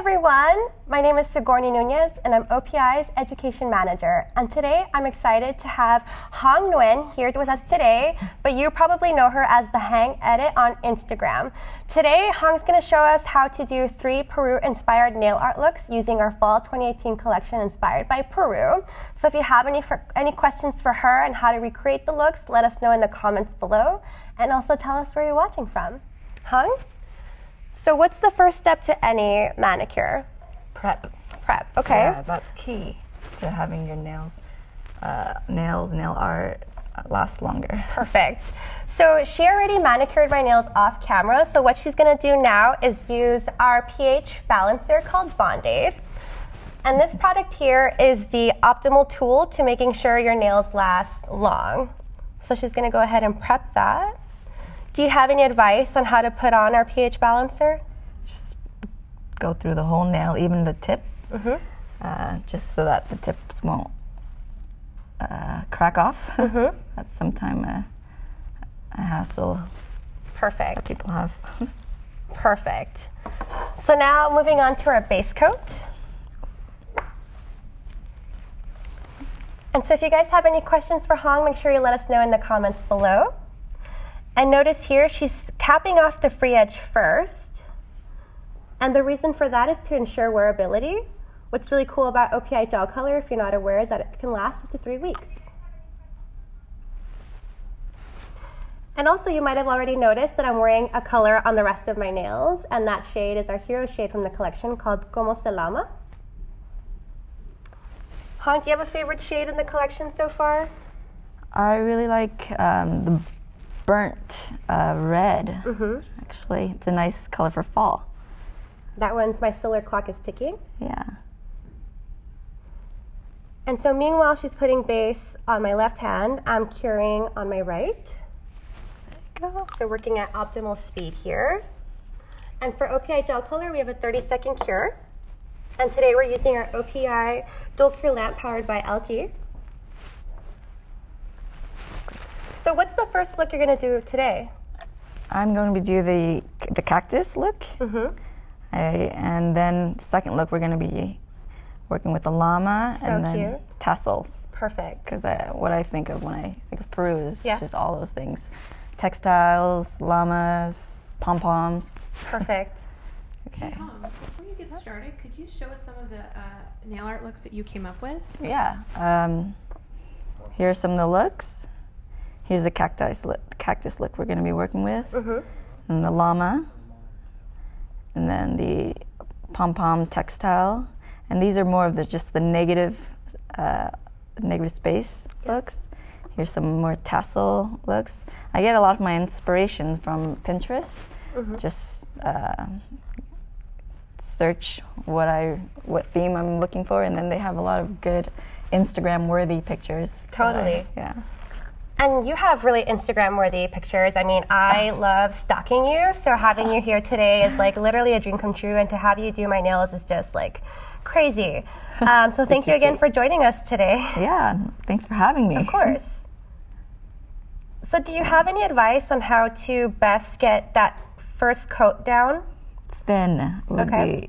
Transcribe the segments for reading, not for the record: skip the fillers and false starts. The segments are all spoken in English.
everyone, my name is Sigourney Nuñez and I'm OPI's Education Manager. And today I'm excited to have Hang Nguyen here with us today, but you probably know her as the Hang Edit on Instagram. Today, Hang's going to show us how to do 3 Peru-inspired nail art looks using our Fall 2018 collection inspired by Peru. So if you have any questions for her on how to recreate the looks, let us know in the comments below, and also tell us where you're watching from. Hang? So what's the first step to any manicure? Prep. Prep, okay. Yeah, that's key to having your nail art last longer. Perfect. So she already manicured my nails off camera, so what she's gonna do now is use our pH balancer called Bond-Aid. And this product here is the optimal tool to making sure your nails last long. So she's gonna go ahead and prep that. Do you have any advice on how to put on our pH balancer? Just go through the whole nail, even the tip, just so that the tips won't crack off. That's sometimes a hassle. Perfect. That people have. Perfect. So now moving on to our base coat. And so if you guys have any questions for Hang, make sure you let us know in the comments below. And notice here, she's capping off the free edge first. And the reason for that is to ensure wearability. What's really cool about OPI gel color, if you're not aware, is that it can last up to 3 weeks. And also, you might have already noticed that I'm wearing a color on the rest of my nails, and that shade is our hero shade from the collection called Como Se Llama. Hang, do you have a favorite shade in the collection so far? I really like the burnt red, actually. It's a nice color for fall. That one's My Solar Clock is Ticking. Yeah. And so meanwhile she's putting base on my left hand, I'm curing on my right. There you go. So working at optimal speed here. And for OPI gel color, we have a 30-second cure. And today we're using our OPI dual cure lamp powered by LG. So what's the first look you're going to do today? I'm going to do the cactus look. And then the second look, we're going to be working with the llama and then tassels. Perfect. Because what I think of when I think of Peru is just all those things. Textiles, llamas, pom-poms. Perfect. Okay. Before you get started, could you show us some of the nail art looks that you came up with? Yeah. Here are some of the looks. Here's the cactus look we're going to be working with, and the llama, and then the pom-pom textile, and these are more of just the negative space looks. Here's some more tassel looks. I get a lot of my inspirations from Pinterest. Just search what theme I'm looking for, and then they have a lot of good Instagram-worthy pictures. Totally. Yeah. And you have really Instagram-worthy pictures. I mean, I love stalking you, so having you here today is like literally a dream come true, and to have you do my nails is just like crazy. So thank you again for joining us today. Yeah, thanks for having me. Of course. So do you have any advice on how to best get that first coat down? Thin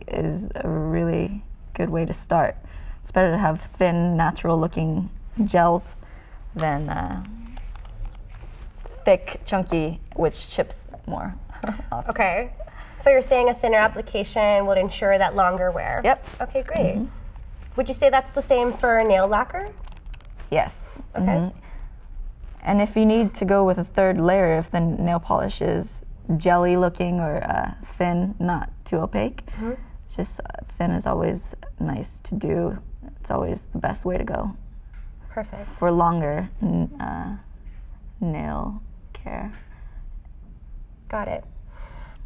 is a really good way to start. It's better to have thin, natural-looking gels than thick, chunky, which chips more. Okay. So you're saying a thinner application would ensure that longer wear? Yep. Okay, great. Would you say that's the same for nail lacquer? Yes. Okay. And if you need to go with a third layer, if the nail polish is jelly looking or thin, not too opaque, just thin is always nice to do. It's always the best way to go. Perfect. For longer nail care. Got it.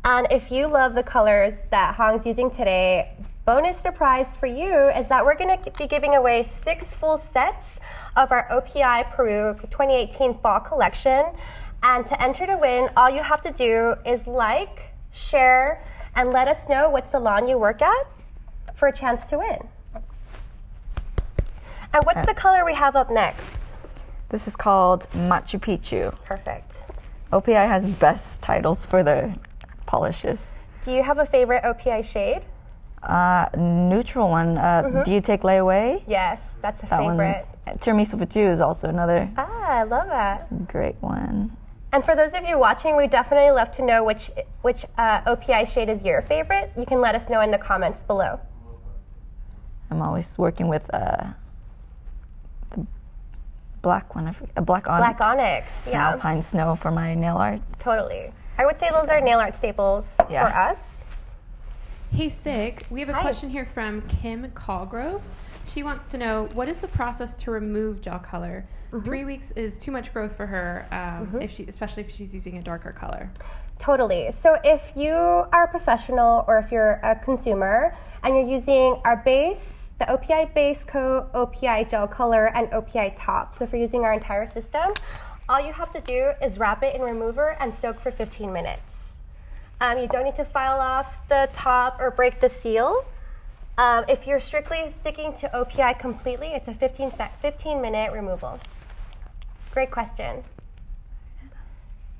And if you love the colors that Hang's using today, bonus surprise for you is that we're going to be giving away 6 full sets of our OPI Peru 2018 Fall Collection. And to enter to win, all you have to do is like, share, and let us know what salon you work at for a chance to win. And what's the color we have up next? This is called Machu Picchu. Perfect. OPI has best titles for their polishes. Do you have a favorite OPI shade? Neutral one. Do you take layaway? Yes, that's a That favorite. one's tiramisu for two is also another Ah, I love that. great one. And for those of you watching, we definitely love to know which OPI shade is your favorite. You can let us know in the comments below. I'm always working with the black one, black onyx. Black onyx, And yeah. Alpine snow for my nail art. Totally. I would say those are nail art staples Yeah. for us. Hey Sig, we have a Hi. question here from Kim Callgrove. She wants to know, what is the process to remove gel color? 3 weeks is too much growth for her, especially if she's using a darker color. Totally. So if you are a professional or if you're a consumer and you're using our base, the OPI base coat, OPI gel color, and OPI top. So if you're using our entire system, all you have to do is wrap it in remover and soak for 15 minutes. You don't need to file off the top or break the seal. If you're strictly sticking to OPI completely, it's a 15-minute removal. Great question.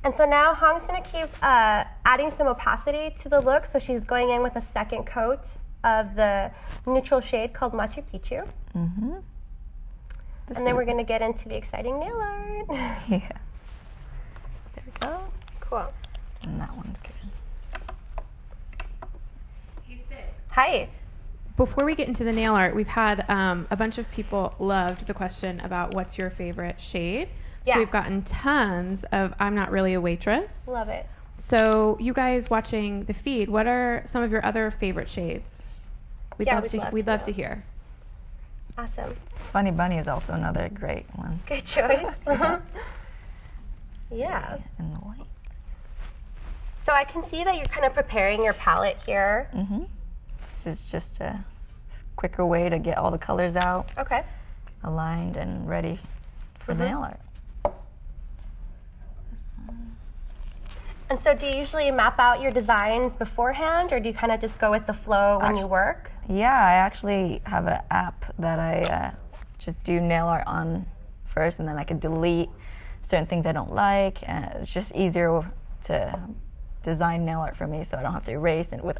And so now Hang's going to keep adding some opacity to the look. So she's going in with a second coat of the neutral shade called Machu Picchu. Mm-hmm. And then we're going to get into the exciting nail art. Yeah. There we go. Cool. And that one's good. Hey Sig. Hi. Before we get into the nail art, we've had a bunch of people loved the question about what's your favorite shade. Yeah. So we've gotten tons of I'm Not Really a Waitress. Love it. So you guys watching the feed, what are some of your other favorite shades? We'd love to hear. Awesome. Funny Bunny is also another great one. Good choice. Yeah. And the white. So I can see that you're kind of preparing your palette here. Mm-hmm. This is just a quicker way to get all the colors out, Okay. aligned and ready for the nail art. This one. And so do you usually map out your designs beforehand, or do you kind of just go with the flow when you work? Yeah, I actually have an app that I just do nail art on first, and then I can delete certain things I don't like. And it's just easier to design nail art for me, so I don't have to erase it with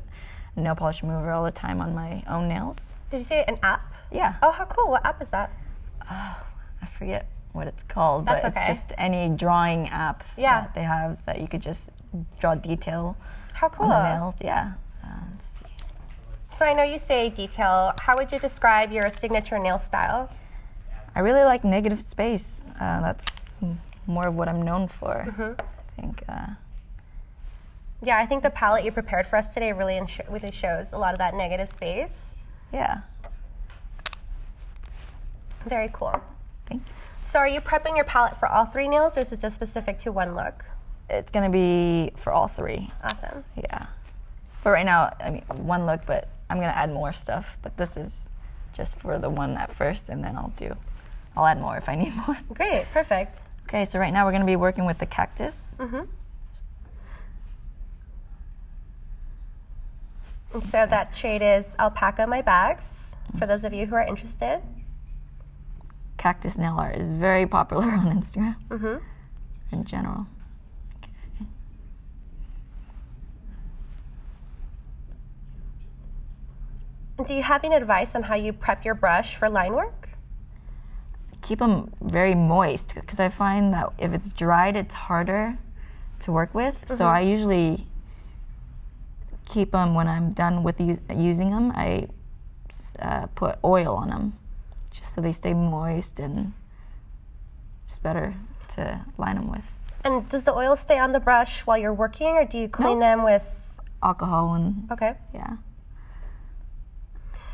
nail polish remover all the time on my own nails. Did you say an app? Yeah. Oh, how cool. What app is that? I forget what it's called, That's but okay. it's just any drawing app that they have that you could just draw detail How cool. on the nails. Yeah. Let's see. So I know you say detail. How would you describe your signature nail style? I really like negative space. That's more of what I'm known for. I think. Yeah, I think the palette you prepared for us today really shows a lot of that negative space. Yeah. Very cool. Thank you. So are you prepping your palette for all three nails, or is it just specific to one look? It's gonna be for all three. Awesome. Yeah. But right now, I mean, one look, but I'm gonna add more stuff. But this is just for the one at first, and then I'll add more if I need more. Great, perfect. Okay, so right now we're gonna be working with the cactus. And so that shade is Alpaca My Bags, for those of you who are interested. Cactus nail art is very popular on Instagram in general. Do you have any advice on how you prep your brush for line work? Keep them very moist, because I find that if it's dried, it's harder to work with. So I usually keep them when I'm done with using them. I put oil on them, just so they stay moist and just better to line them with. And does the oil stay on the brush while you're working, or do you clean them with? Alcohol and Okay. yeah.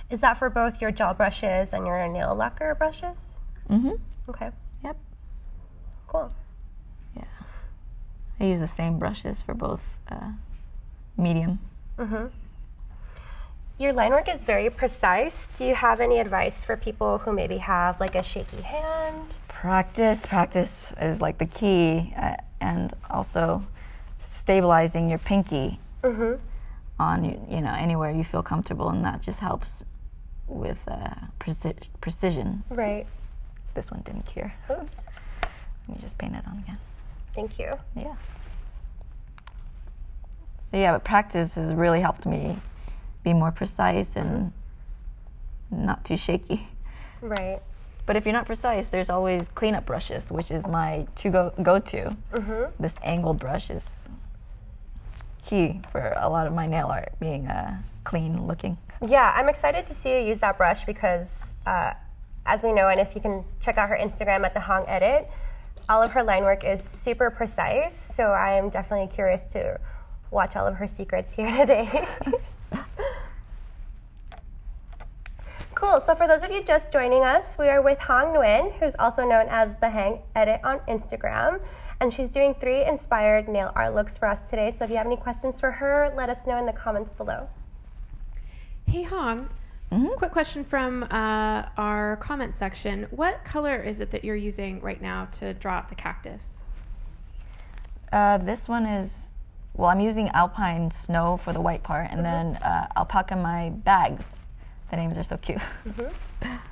Is that for both your gel brushes and your nail lacquer brushes? Okay. Yep. Cool. Yeah. I use the same brushes for both medium. Your line work is very precise. Do you have any advice for people who maybe have like a shaky hand? Practice is like the key, and also stabilizing your pinky on anywhere you feel comfortable, and that just helps with precision. Right. This one didn't cure. Oops. Let me just paint it on again. Thank you. Yeah. So yeah, but practice has really helped me be more precise and not too shaky. Right. But if you're not precise, there's always cleanup brushes, which is my go-to. This angled brush is key for a lot of my nail art being clean looking. Yeah, I'm excited to see you use that brush because, as we know, and if you can check out her Instagram at the Hang Edit, all of her line work is super precise. So I am definitely curious to watch all of her secrets here today. Cool. So for those of you just joining us, we are with Hang Nguyen, who's also known as the Hang Edit on Instagram. And she's doing 3 inspired nail art looks for us today. So if you have any questions for her, let us know in the comments below. Hey Hang, quick question from our comment section. What color is it that you're using right now to draw out the cactus? This one is, well, I'm using alpine snow for the white part, and then alpaca my bags. The names are so cute.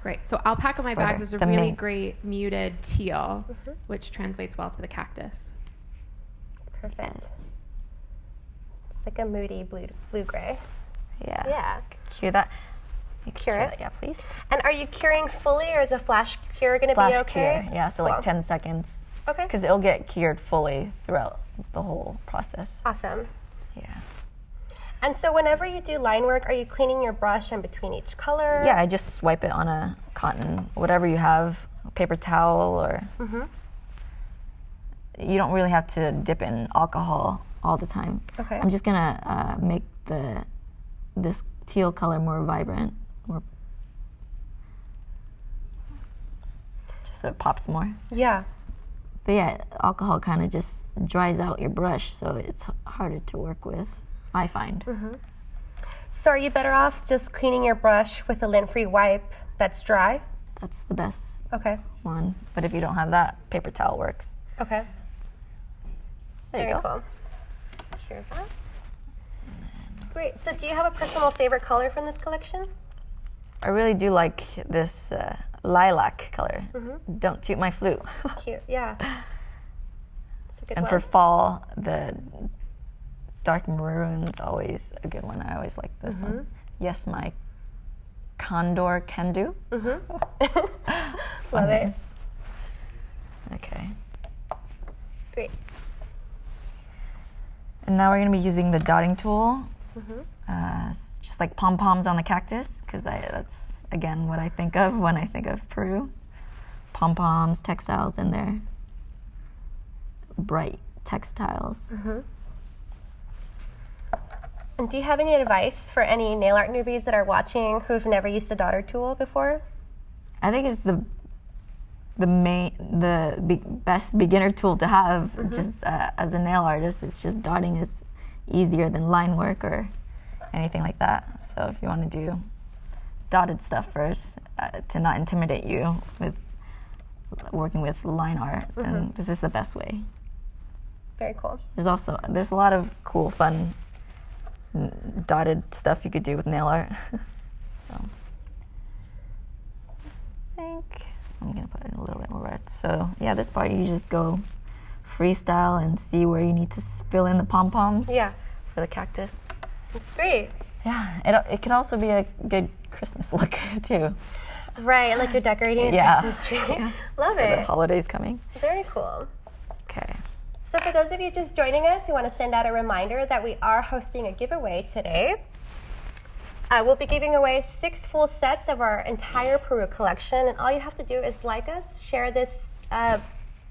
Great. So alpaca my bags is a the really main. great muted teal, which translates well to the cactus. Perfect. It's like a moody blue-gray. Yeah. Yeah. Cure that. Cure it? Yeah, please. And are you curing fully, or is a flash cure going to be Flash okay? cure. Yeah, so Cool. like 10 seconds. Okay. Because it'll get cured fully throughout the whole process. Awesome. Yeah. And so whenever you do line work, are you cleaning your brush in between each color? Yeah, I just swipe it on a cotton, whatever you have, a paper towel, or you don't really have to dip in alcohol all the time. Okay. I'm just gonna make this teal color more vibrant, just so it pops more. Yeah. But yeah, alcohol kind of just dries out your brush, so it's harder to work with, I find. So are you better off just cleaning your brush with a lint-free wipe that's dry? That's the best Okay. one. But if you don't have that, paper towel works. Okay. There you Very go. cool. Cure that. Great. So do you have a personal favorite color from this collection? I really do like this lilac color. Don't toot my flute. Cute. Yeah. It's a good And one. for fall, the dark maroon's always a good one. I always like this one. Yes, my condor can do. Love it. Okay. Great. And now we're going to be using the dotting tool. Just like pom-poms on the cactus, because that's, again, what I think of when I think of Peru. Pom-poms, textiles, and their bright textiles. And do you have any advice for any nail art newbies that are watching who've never used a dotted tool before? I think it's the best beginner tool to have. Just as a nail artist, it's just dotting is easier than line work or anything like that. So if you want to do dotted stuff first, to not intimidate you with working with line art, then this is the best way. Very cool. There's a lot of cool, fun dotted stuff you could do with nail art. So I think I'm gonna put in a little bit more red. So yeah, this part you just go freestyle and see where you need to fill in the pom-poms Yeah. for the cactus. It's great. Yeah, it can also be a good Christmas look too. Right, like you're decorating a Yeah. Christmas tree. Love For the it. holidays coming. Very cool. Okay. So for those of you just joining us, we want to send out a reminder that we are hosting a giveaway today. We'll be giving away 6 full sets of our entire Peru collection, and all you have to do is like us, share this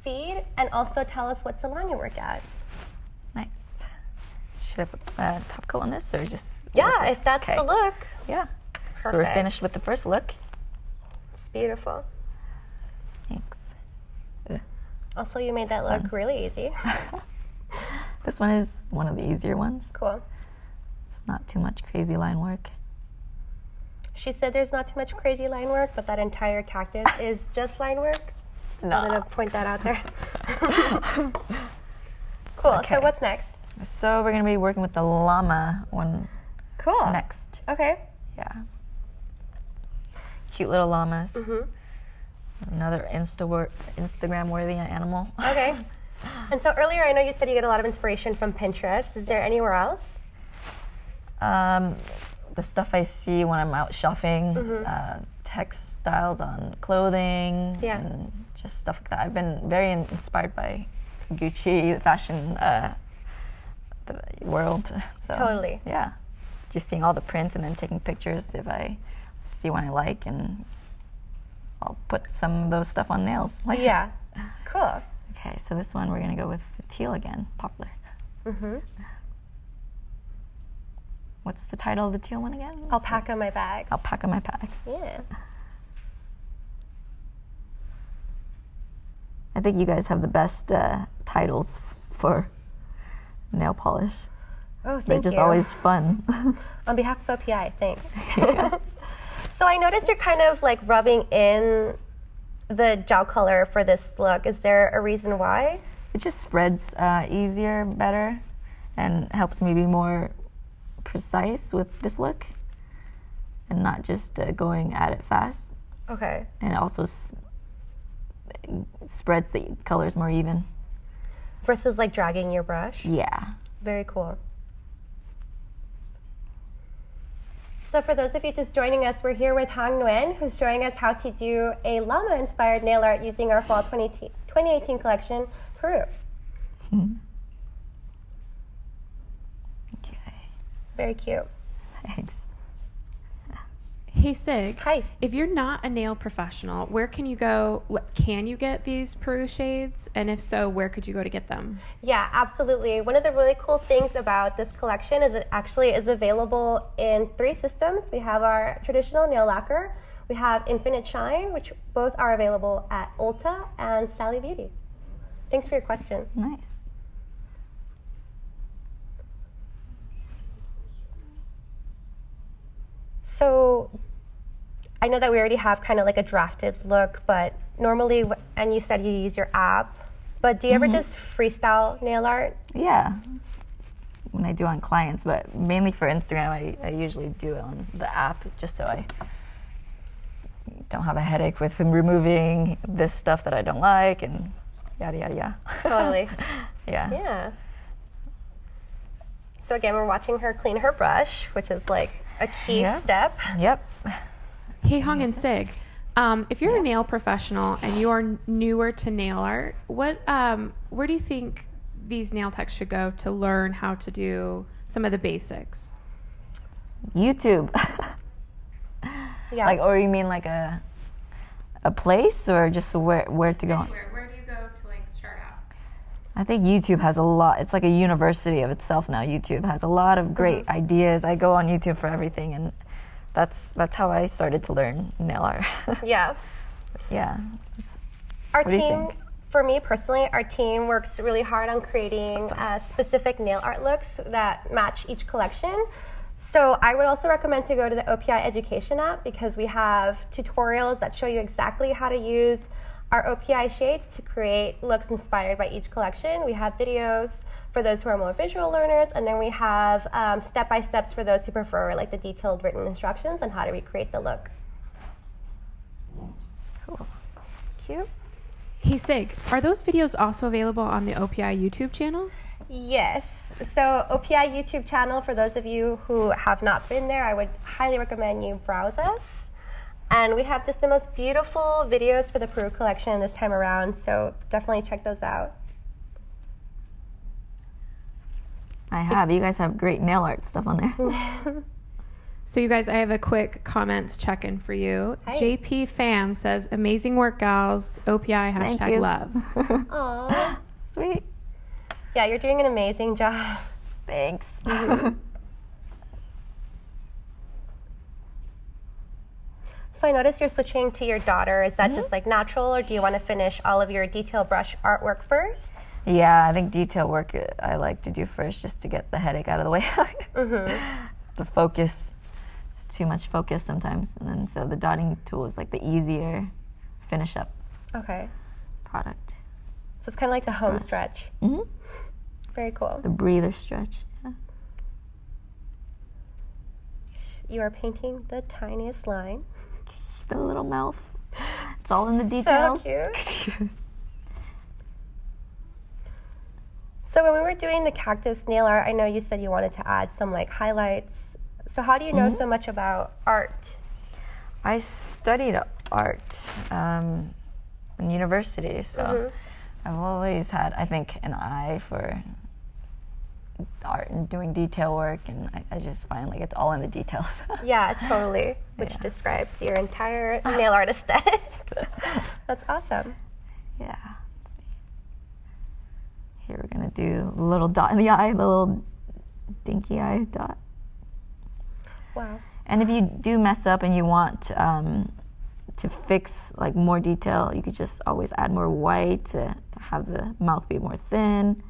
feed, and also tell us what salon you work at. Nice. Should I put top coat on this or just? Yeah, if that's Okay. the look. Yeah. So we're Perfect. finished with the first look. It's beautiful. Thanks. Also, you made that look really easy. This one is one of the easier ones. Cool. It's not too much crazy line work. She said there's not too much crazy line work, but that entire cactus is just line work. I'm going to point that out there. Cool. Okay. So what's next? So we're going to be working with the llama one Cool. next. Okay. Yeah. Cute little llamas. Another Instagram-worthy animal. Okay. And so earlier, I know you said you get a lot of inspiration from Pinterest. Is there anywhere else? the stuff I see when I'm out shopping, textiles on clothing, and just stuff like that. I've been very inspired by Gucci, the fashion the world. So, Totally. Yeah. Just seeing all the prints and then taking pictures if I see one I like, and I'll put some of those stuff on nails. Yeah. Cool. Okay, so this one we're going to go with the teal again, Poplar. What's the title of the teal one again? Alpaca My Bags. Alpaca My Bags. Yeah. I think you guys have the best titles for nail polish. Oh, thank you. They're just always fun. On behalf of OPI, thanks. So I noticed you're kind of like rubbing in the gel color for this look. Is there a reason why? It just spreads easier, better, and helps me be more precise with this look and not just going at it fast. Okay. And it also spreads the colors more even. Versus like dragging your brush? Yeah. Very cool. So for those of you just joining us, we're here with Hang Nguyen, who's showing us how to do a llama-inspired nail art using our Fall 2018 collection, Peru. Okay. Very cute. Thanks. Hey Sig. Hi. If you're not a nail professional, where can you go? Can you get these Peru shades? And if so, where could you go to get them? Yeah, absolutely. One of the really cool things about this collection is it actually is available in 3 systems. We have our traditional nail lacquer, we have Infinite Shine, which both are available at Ulta and Sally Beauty. Thanks for your question. Nice. So I know that we already have kind of like a drafted look, but normally, and you said you use your app, but do you ever just freestyle nail art? Yeah. When I do on clients, but mainly for Instagram, I usually do it on the app just so I don't have a headache with removing this stuff that I don't like and yada, yada, yada. Totally. Yeah. Yeah. So again, we're watching her clean her brush, which is like a key step. Yep. Hey Hang and Sig, if you're a nail professional and you're newer to nail art, where do you think these nail techs should go to learn how to do some of the basics? YouTube. Yeah. Like, or you mean like a place, or just where to go? Anywhere. Where do you go to like start out? I think YouTube has a lot. It's like a university of itself now. YouTube has a lot of great ideas. I go on YouTube for everything, and that's how I started to learn nail art. Yeah. Yeah. Our What do you team, think? for me personally, our team works really hard on creating specific nail art looks that match each collection. So I would also recommend to go to the OPI Education app because we have tutorials that show you exactly how to use our OPI shades to create looks inspired by each collection. We have videos for those who are more visual learners, and then we have step-by-steps for those who prefer like the detailed written instructions on how to recreate the look. Cool. Cute. Hey Sig, are those videos also available on the OPI YouTube channel? Yes. So OPI YouTube channel, for those of you who have not been there, I would highly recommend you browse us. And we have just the most beautiful videos for the Peru collection this time around, so definitely check those out. I have. You guys have great nail art stuff on there. So you guys, I have a quick comments check-in for you. Hi. JP Fam says, amazing work, gals. OPI Thank hashtag you. love. Aww. Sweet. Yeah, you're doing an amazing job. Thanks. So I noticed you're switching to your daughter. Is that just like natural, or do you want to finish all of your detail brush artwork first? Yeah, I think detail work I like to do first just to get the headache out of the way. The focus, it's too much focus sometimes. And then so the dotting tool is like the easier finish up Okay. product. So it's kind of like the home stretch. Very cool. The breather stretch. Yeah. You are painting the tiniest line. The little mouth. It's all in the details. So cute. So when we were doing the cactus nail art, I know you said you wanted to add some like highlights. So how do you know so much about art? I studied art in university, so I've always had, I think, an eye for art and doing detail work, and I just find like it's all in the details. Yeah, totally, which describes your entire nail art aesthetic. That's awesome. Yeah. Here we're gonna do a little dot in the eye, the little dinky eye dot. Wow. And if you do mess up and you want to fix like more detail, you could just always add more white to have the mouth be more thin.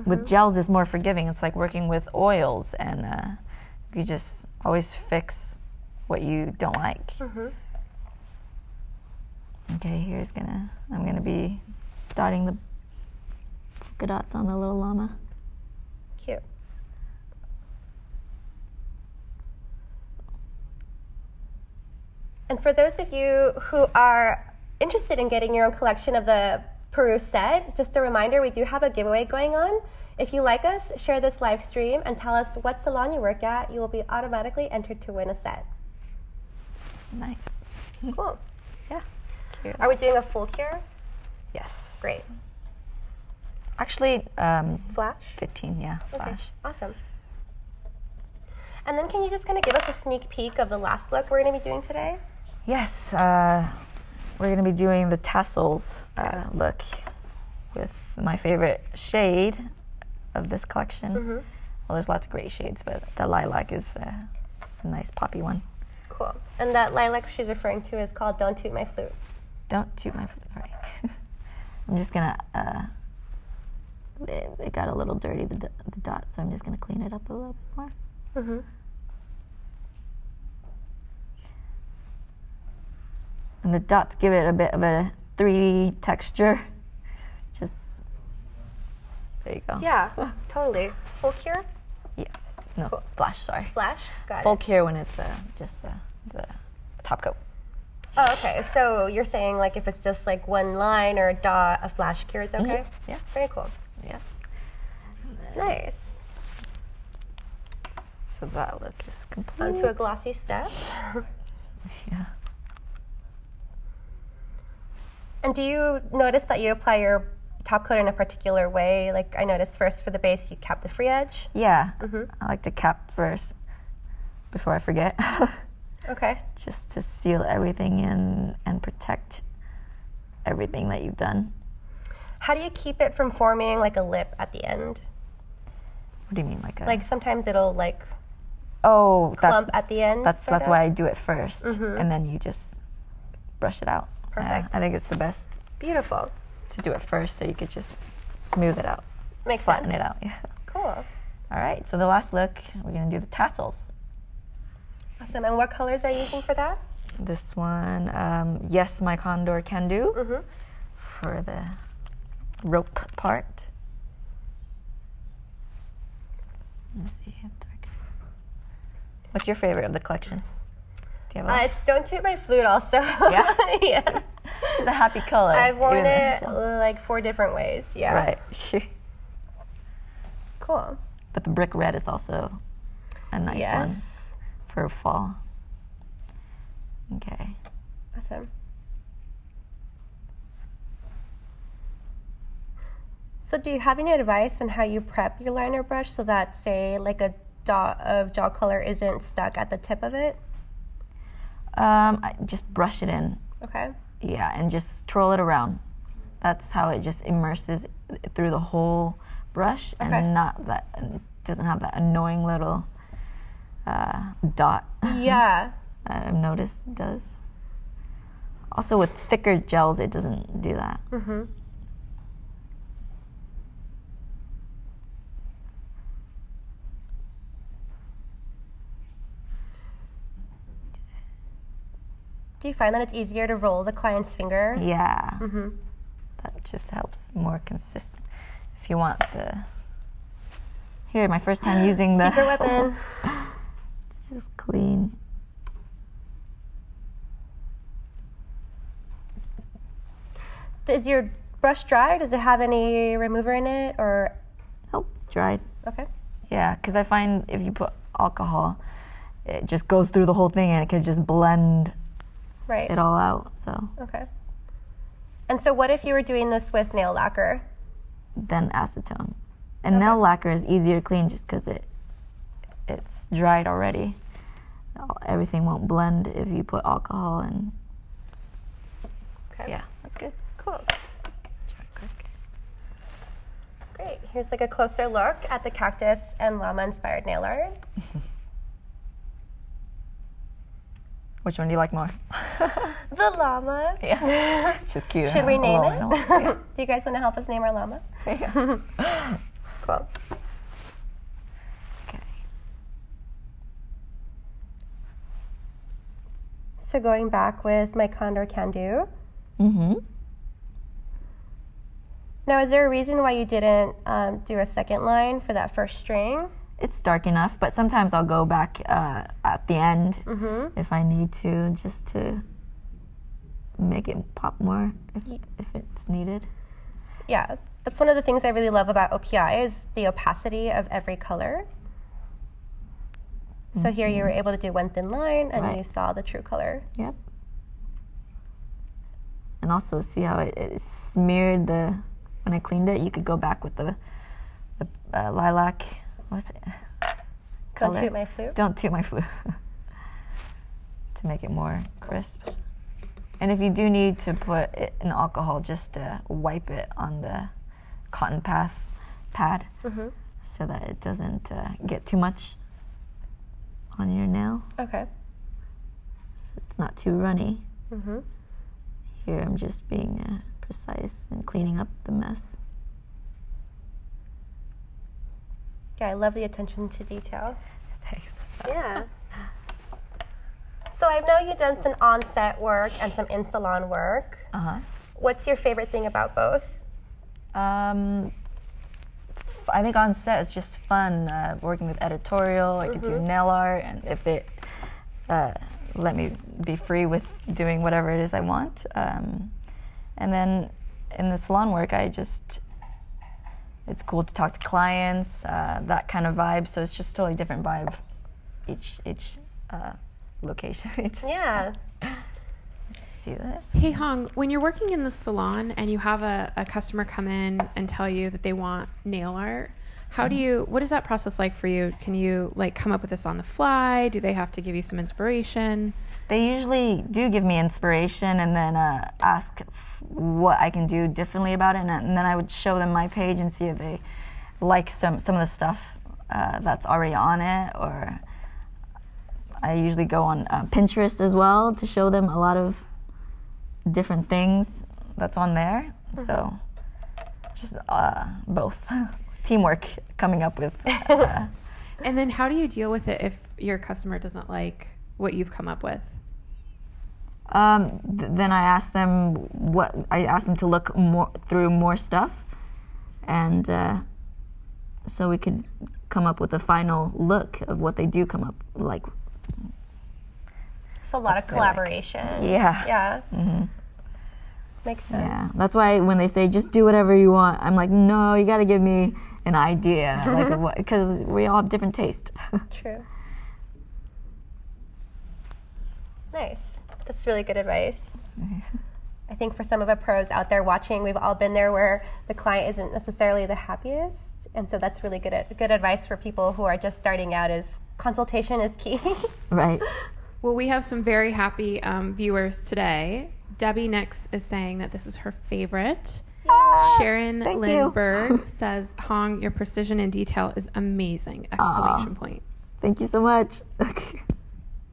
With gels, it's more forgiving. It's like working with oils, and you just always fix what you don't like. Okay, I'm gonna be dotting the polka dots on the little llama. Cute. And for those of you who are interested in getting your own collection of the Peru set, just a reminder, we do have a giveaway going on. If you like us, share this live stream and tell us what salon you work at. You will be automatically entered to win a set. Nice. Cool. Yeah. Cute. Are we doing a full cure? Yes. Great. Actually, Flash? 15, yeah, Okay, flash. awesome. And then can you just kind of give us a sneak peek of the last look we're going to be doing today? Yes, we're going to be doing the tassels look with my favorite shade of this collection. Well, there's lots of great shades, but the lilac is a nice poppy one. Cool. And that lilac she's referring to is called Don't Toot My Flute. Don't toot my flute. All right. I'm just going to, it got a little dirty, the dot, so I'm just going to clean it up a little bit more. And the dots give it a bit of a 3D texture. Just, there you go. Yeah, totally. Full cure? Yes. No, Cool. flash, sorry. Flash? Got Full it. cure when it's just the top coat. Oh, okay. So you're saying like if it's just like one line or a dot, a flash cure is okay? Yeah. Very cool. Yeah. Nice. So that look is complete. Onto a glossy step. Yeah. And do you notice that you apply your top coat in a particular way? Like I noticed first for the base, you cap the free edge. Yeah. I like to cap first before I forget. Okay. Just to seal everything in and protect everything that you've done. How do you keep it from forming like a lip at the end? What do you mean, like a? Like sometimes it'll like that's clump at the end. that's sort of? why I do it first, and then you just brush it out. Perfect. I think it's the best Beautiful. to do it first, so you could just smooth it out, Makes flatten sense. it out. Yeah. Cool. All right. So the last look, we're gonna do the tassels. Awesome. And what colors are you using for that? This one, Yes, My Condor Can Do, for the rope part. Let's see. What's your favorite of the collection? Do you have a It's Don't Toot My Flute also. Yeah? Yeah. She's a happy color. I've worn even it this one. like 4 different ways. Yeah. Right. Cool. But the brick red is also a nice Yes. one for fall. Okay. Awesome. So do you have any advice on how you prep your liner brush so that, say, like a dot of gel color isn't stuck at the tip of it? I just brush it in. Okay. Yeah, and just twirl it around. That's how it just immerses through the whole brush, Okay. and not that and doesn't have that annoying little dot. Yeah. I've noticed it does. Also, with thicker gels, it doesn't do that. Do you find that it's easier to roll the client's finger? Yeah. That just helps more consistent. If you want the... Here, my first time using the... Secret weapon. It's just clean. Is your brush dry? Does it have any remover in it? Or Oh, it's dried. okay. Yeah, because I find if you put alcohol, it just goes through the whole thing and it can just blend Right. it all out. So Okay. And so what if you were doing this with nail lacquer? then acetone. And nail lacquer is easier to clean just because it's dried already. Everything won't blend if you put alcohol in. So Okay. yeah, that's good. Cool. Great. Here's like a closer look at the cactus and llama inspired nail art. Which one do you like more? The llama. Yeah, she's cute. Should we name it? Yeah. Do you guys want to help us name our llama? Yeah. Cool. Okay. So going back with my condor can do. Mm-hmm. Now, is there a reason why you didn't do a second line for that first string? It's dark enough, but sometimes I'll go back at the end if I need to, just to make it pop more if it's needed. Yeah, that's one of the things I really love about OPI is the opacity of every color. So here you were able to do one thin line and Right. you saw the true color. Yep. And also see how it smeared when I cleaned it. You could go back with the lilac. What's it? Don't Color? toot my flute. Don't toot my flute. To make it more crisp. And if you do need to put it in alcohol, just wipe it on the cotton pad so that it doesn't get too much on your nail. Okay. So it's not too runny. Mm-hmm. Here I'm just being precise and cleaning up the mess. Yeah, I love the attention to detail. Thanks. Yeah. So I know you've done some on-set work and some in-salon work. Uh-huh. What's your favorite thing about both? I think on set it's just fun working with editorial. I could do nail art, and if they let me be free with doing whatever it is I want. And then in the salon work, it's cool to talk to clients, that kind of vibe. So it's just totally different vibe each location. Yeah. See this? Hey Hang, when you're working in the salon and you have a customer come in and tell you that they want nail art, what is that process like for you? Can you like come up with this on the fly? Do they have to give you some inspiration? They usually do give me inspiration and then ask what I can do differently about it, and then I would show them my page and see if they like some of the stuff that's already on it, or I usually go on Pinterest as well to show them a lot of different things that's on there. So just both. Teamwork coming up with. And then how do you deal with it if your customer doesn't like what you've come up with? Then I ask them to look through more stuff, and so we could come up with a final look of what they do come up like. So a lot of collaboration. Yeah. Yeah. Mm-hmm. Makes sense. Yeah, that's why when they say just do whatever you want, I'm like, no, you got to give me an idea, like because we all have different taste. True. Nice. That's really good advice. I think for some of the pros out there watching, we've all been there where the client isn't necessarily the happiest, and so that's really good advice for people who are just starting out. Is consultation is key. Right. Well, we have some very happy viewers today. Debbie Nix is saying that this is her favorite. Sharon thank Lindberg says, Hang, your precision and detail is amazing! Exclamation point. Thank you so much. Okay.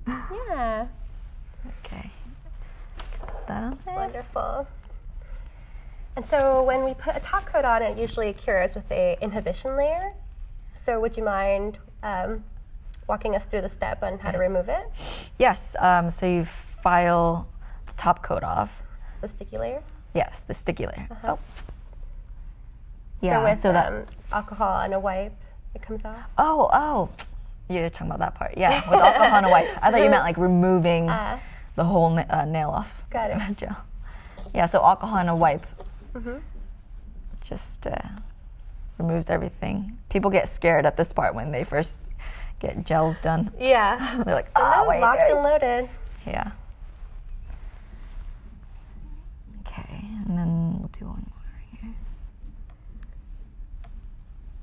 Yeah. Okay. Put that on there. Wonderful. And so when we put a top coat on, it usually cures with a inhibition layer. So would you mind walking us through the step on how to remove it? Yes. So you file the top coat off. The sticky layer? Yes, the sticky layer. Uh-huh. Oh. Yeah. So with alcohol and a wipe, it comes off? Oh. You're talking about that part. Yeah, with alcohol and a wipe. I thought you meant like removing the whole nail off. Got it. Gel. Yeah, so alcohol and a wipe. Mm-hmm. Just removes everything. People get scared at this part when they first get gels done. Yeah. They're like, oh, what are you locked doing? and loaded. Yeah. Okay, and then we'll do one more here.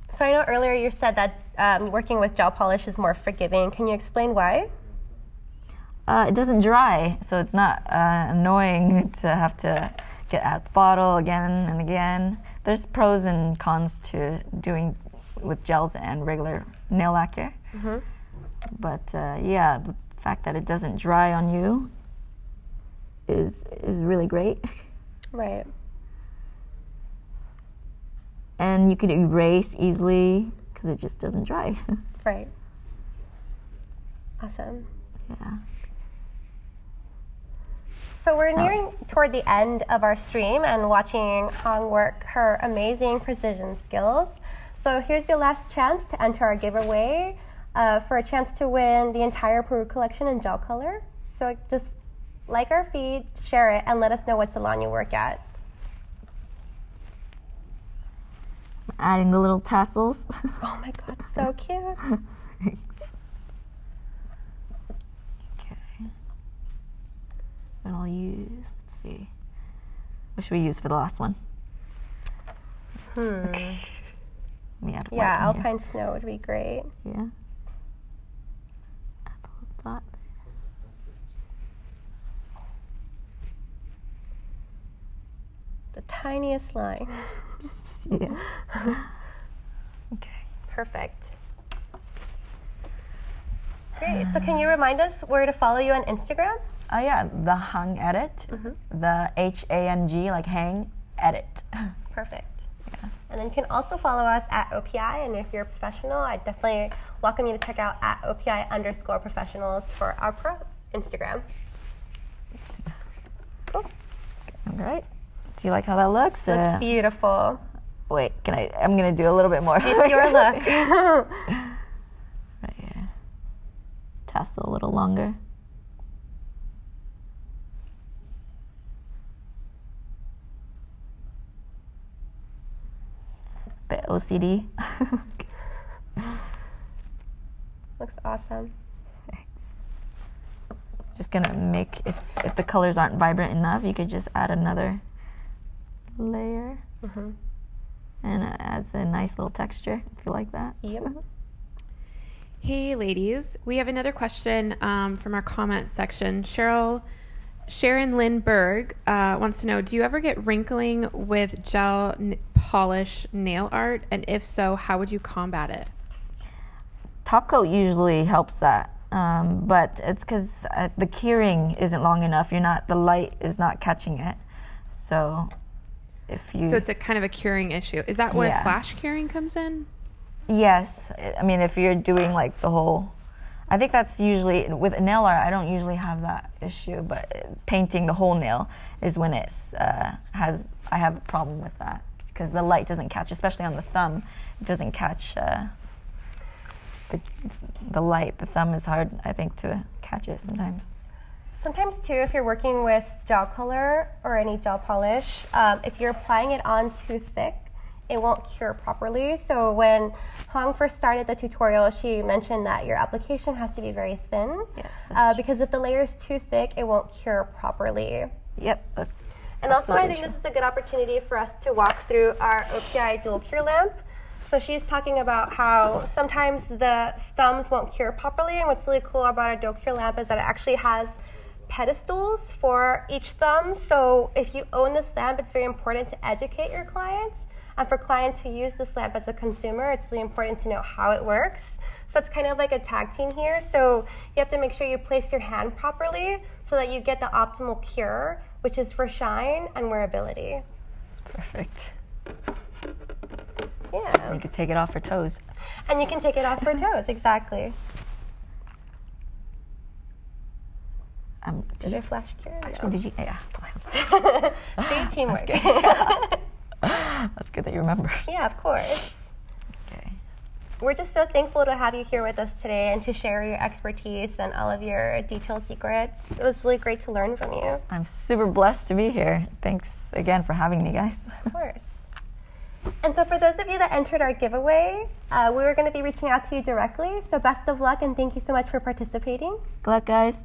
So I know earlier you said that working with gel polish is more forgiving. Can you explain why? It doesn't dry, so it's not annoying to have to get out the bottle again and again. There's pros and cons to doing with gels and regular nail lacquer. Mm-hmm. But yeah, the fact that it doesn't dry on you is really great. Right. And you can erase easily because it just doesn't dry. Right. Awesome. Yeah. So we're nearing toward the end of our stream and watching Hang work her amazing precision skills. So here's your last chance to enter our giveaway for a chance to win the entire Peru collection in gel color. So just like our feed, share it, and let us know what salon you work at. Adding the little tassels. Oh my God, so cute. Thanks. Okay. And I'll use, let's see. What should we use for the last one? Let me add a Yeah, white one here. alpine snow would be great. Yeah. Add the little dot there. The tiniest line. Yeah. Okay. Perfect. Great. So can you remind us where to follow you on Instagram? Oh yeah, the Hang Edit. The Hang, like hang, edit. Perfect. Yeah. And then you can also follow us at OPI, and if you're a professional, I definitely welcome you to check out at OPI_professionals for our pro Instagram. Cool. All right. Do you like how that looks? Looks beautiful. Wait, I'm gonna do a little bit more. It's your look. Right here. Tassel a little longer. Bit OCD. Looks awesome. Thanks. Just gonna make, if the colors aren't vibrant enough, you could just add another layer. And it adds a nice little texture if you like that. Yep. Hey, ladies. We have another question from our comment section. Sharon Lynn Berg wants to know, do you ever get wrinkling with gel polish nail art? And if so, how would you combat it? Top coat usually helps that. But it's because the curing isn't long enough. The light is not catching it. So So it's a kind of a curing issue. Is that where flash curing comes in? Yes. I mean, if you're doing like the whole, I think that's usually, with nail art, I don't usually have that issue, but painting the whole nail is when it's, I have a problem with that because the light doesn't catch, especially on the thumb, it doesn't catch the light. The thumb is hard, I think, to catch it sometimes. Sometimes too, if you're working with gel color or any gel polish, if you're applying it on too thick, it won't cure properly. So when Hang first started the tutorial, she mentioned that your application has to be very thin. Yes. Because if the layer is too thick, it won't cure properly. Yep, And also, I think this is a good opportunity for us to walk through our OPI dual cure lamp. So she's talking about how sometimes the thumbs won't cure properly, and what's really cool about a dual cure lamp is that it actually has pedestals for each thumb. So if you own this lamp, it's very important to educate your clients. And for clients who use this lamp as a consumer, it's really important to know how it works. So it's kind of like a tag team here. So you have to make sure you place your hand properly so that you get the optimal cure, which is for shine and wearability. It's perfect. Yeah. You could take it off for toes. And you can take it off for toes, exactly. Did I flash cure? Actually, did you? Yeah. See, teamwork. That's good that you remember. Yeah, of course. Okay. We're just so thankful to have you here with us today and to share your expertise and all of your detailed secrets. It was really great to learn from you. I'm super blessed to be here. Thanks again for having me, guys. Of course. And so for those of you that entered our giveaway, we were going to be reaching out to you directly. So best of luck and thank you so much for participating. Good luck, guys.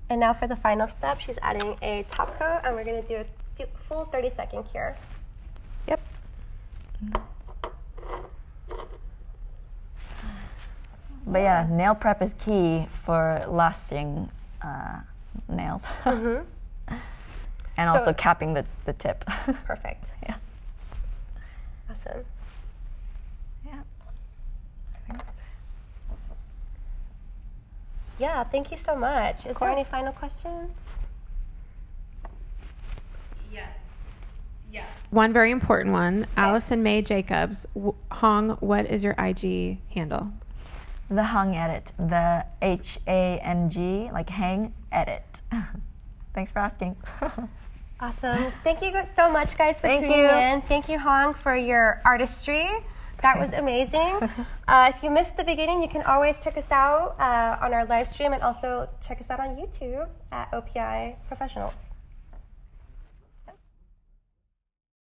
And now for the final step, she's adding a top coat, and we're going to do a full 30-second cure. Yep. But yeah, nail prep is key for lasting nails. Mm-hmm. And also capping the tip. Perfect. Yeah. Awesome. Yeah. I think so. Yeah, thank you so much. Is there any course. final questions? Yeah. One very important one. Okay. Allison Mae Jacobs. Hong, what is your IG handle? The Hang Edit. The HANG, like hang edit. Thanks for asking. Awesome. Thank you so much, guys, for tuning in. Thank you, Hong, for your artistry. That was amazing. If you missed the beginning, you can always check us out on our live stream and also check us out on YouTube at OPI Professionals.